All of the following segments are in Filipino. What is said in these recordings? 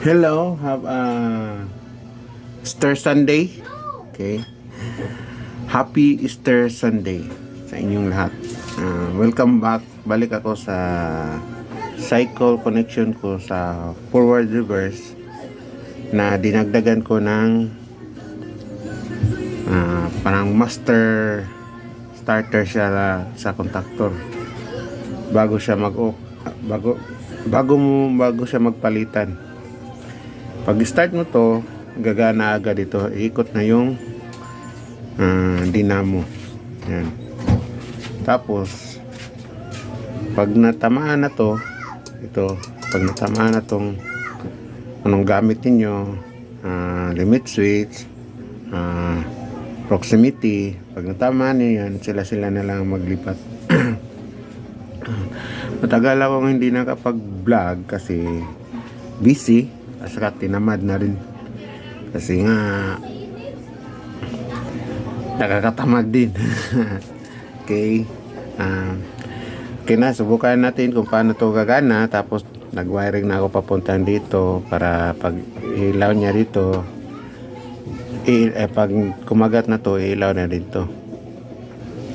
Hello, have a Easter Sunday. Okay. Happy Easter Sunday sa inyong lahat. Welcome back. Balik ako sa cycle connection ko sa forward reverse na dinagdagan ko ng parang master starter siya sa contactor bago siya bago siya magpalitan. Pag start mo to, gagana agad ito. Iikot na yung dinamo. Yan. Tapos, pag natamaan na to, pag natamaan na tong anong gamit niyo, limit switch, proximity, pag natamaan niyo yan, sila na lang maglipat. Matagal akong hindi nakapag-vlog kasi busy. At saka tinamad na rin kasi nga nakakatamad din. Okay, okay na, subukan natin kung paano to gagana. Tapos nag-wiring na ako papuntahan dito para pag ilaw niya dito pag kumagat na to, ilaw na dito.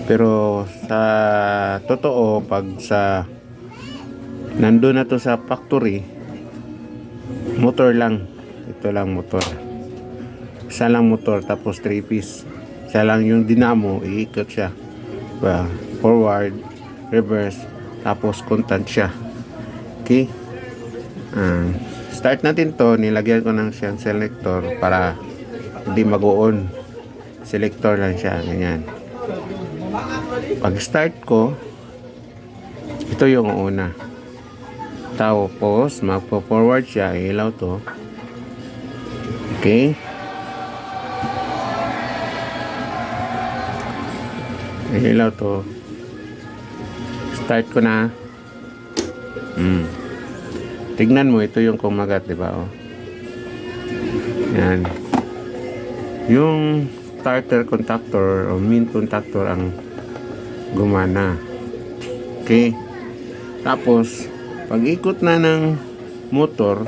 Pero sa totoo, pag sa nandun na to sa factory, motor lang. Ito lang motor. Isa lang motor tapos 3 piece. Isa lang yung dinamo, iikot siya. Forward, reverse, tapos contant siya. Okay? Start natin to. Nilagyan ko ng siyang selector para hindi mag-on. Selector lang siya. Ganyan. Pag start ko, ito yung una. Tapos magpo-forward siya, ilaw to. Okay, ilaw to. Start ko na. Tignan mo, ito yung kumagat, di ba? Yan. Yung starter contactor o main contactor ang gumana. Okay, tapos pag ikot na ng motor,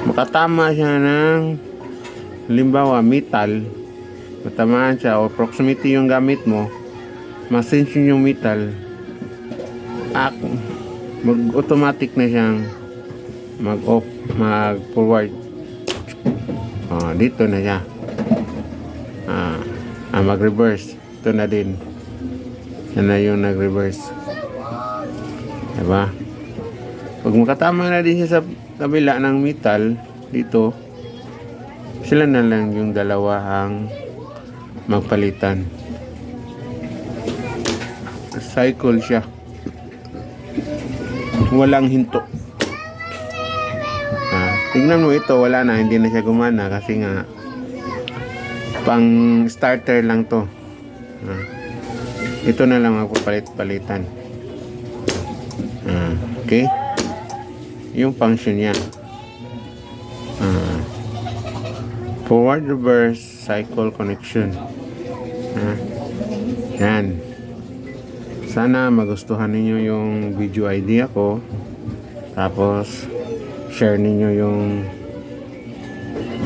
makatama siya ng halimbawa metal, matamaan siya o proximity yung gamit mo, masense yung metal, mag-automatic na siyang mag-off, mag-forward. Dito na siya. Mag-reverse. Ito na din. Yan na yung nag-reverse. Diba? Pag makatama na din siya sa kabila ng metal dito, sila na lang yung dalawa ang magpalitan. Cycle siya. Walang hinto. Tingnan mo ito, wala na, hindi na siya gumana kasi nga pang starter lang to. Ito na lang magpapalit-palitan. Okay, yung function niya, forward reverse cycle connection. Yan, sana magustuhan ninyo yung video idea ko, tapos share ninyo yung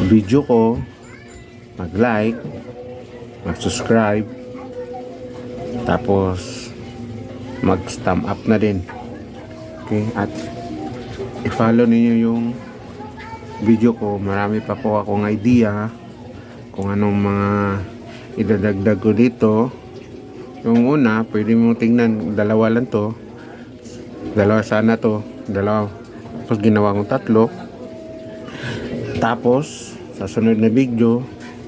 video ko, mag-like, mag-subscribe, tapos mag-thumb up na din. Okay, at i-follow niyo yung video ko. Marami pa po akong idea kung anong mga idadagdag ko dito. Yung una, pwede mo tingnan, dalawa lang to. Dalawa sana to. Dalawa. Tapos ginawa kong 3. Tapos, sa sunod na video,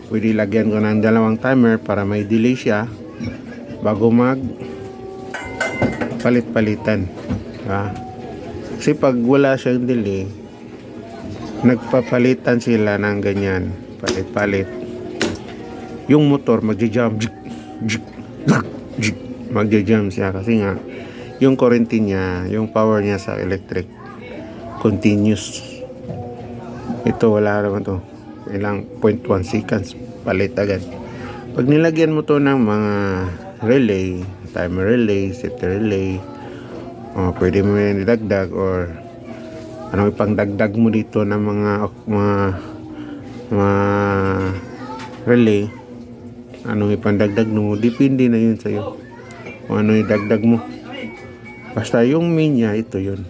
pwede lagyan ko ng 2 timer para may delay siya bago mag palit-palitan. Kasi pag wala siyang delay, nagpapalitan sila ng ganyan, palit-palit, yung motor magja-jump, magja-jump siya kasi nga yung current niya, yung power niya sa electric continuous. Ito wala naman to, ilang 0.1 seconds palit agad. Pag nilagyan mo to ng mga relay, timer relay, set relay, pwede mo yan idagdag or ano ipangdagdag mo dito ng mga relay, ano ipandagdag mo, depende na yun sa'yo kung ano idagdag mo. Basta yung main niya, ito yun.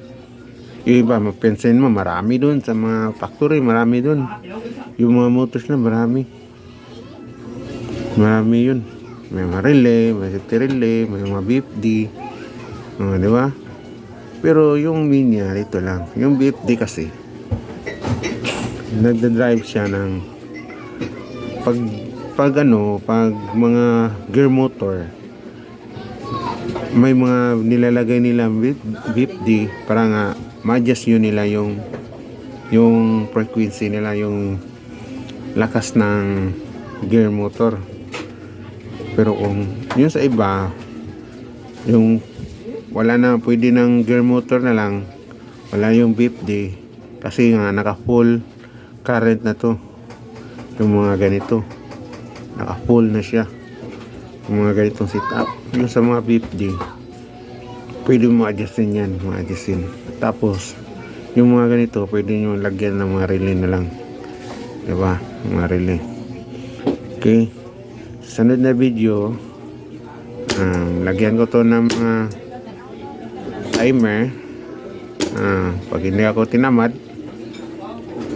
Yung iba, mapensin mo, marami dun sa mga factory, marami dun. Yung mga motors na marami yun. May mga relay, may safety relay, may mga BFD, di ba? Pero yung main niya, ito lang. Yung BFD kasi nagda-drive siya ng pag mga gear motor, may mga nilalagay nila BFD para nga ma-adjust yun nila yung frequency nila, yung lakas ng gear motor. Pero kung yun sa iba, yung wala na, pwede ng gear motor na lang, wala yung BFD kasi nga naka full current na to. Yung mga ganito naka full na siya, yung mga ganitong setup. Yung sa mga BFD pwede mo adjustin yan, tapos yung mga ganito pwede nyo lagyan ng mga relay na lang, diba, mga relay. Okay, sunod na video, lagyan ko to ng mga timer. Pag hindi ako tinamad,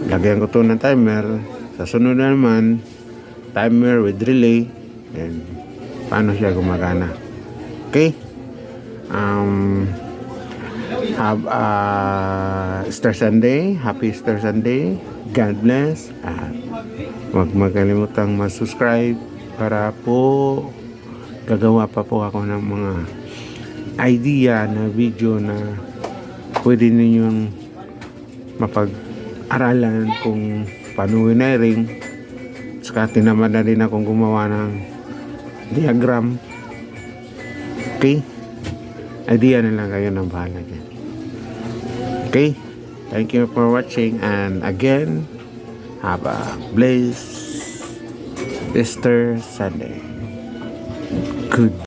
lagyan ko to ng timer. Sa sunod na naman, timer with relay, and paano siya gumagana. Okay, have a Easter Sunday, happy Easter Sunday, God bless, at huwag magkalimutang mag-subscribe para po gagawa pa po ako ng mga idea na video na pwede ninyong mapag-aralan kung paano wiring. Saka tinamad na rin akong gumawa ng diagram. Okay, idea na lang kayo ng bahala dyan. Okay, thank you for watching, and again, have a blessed Easter Sunday. Good.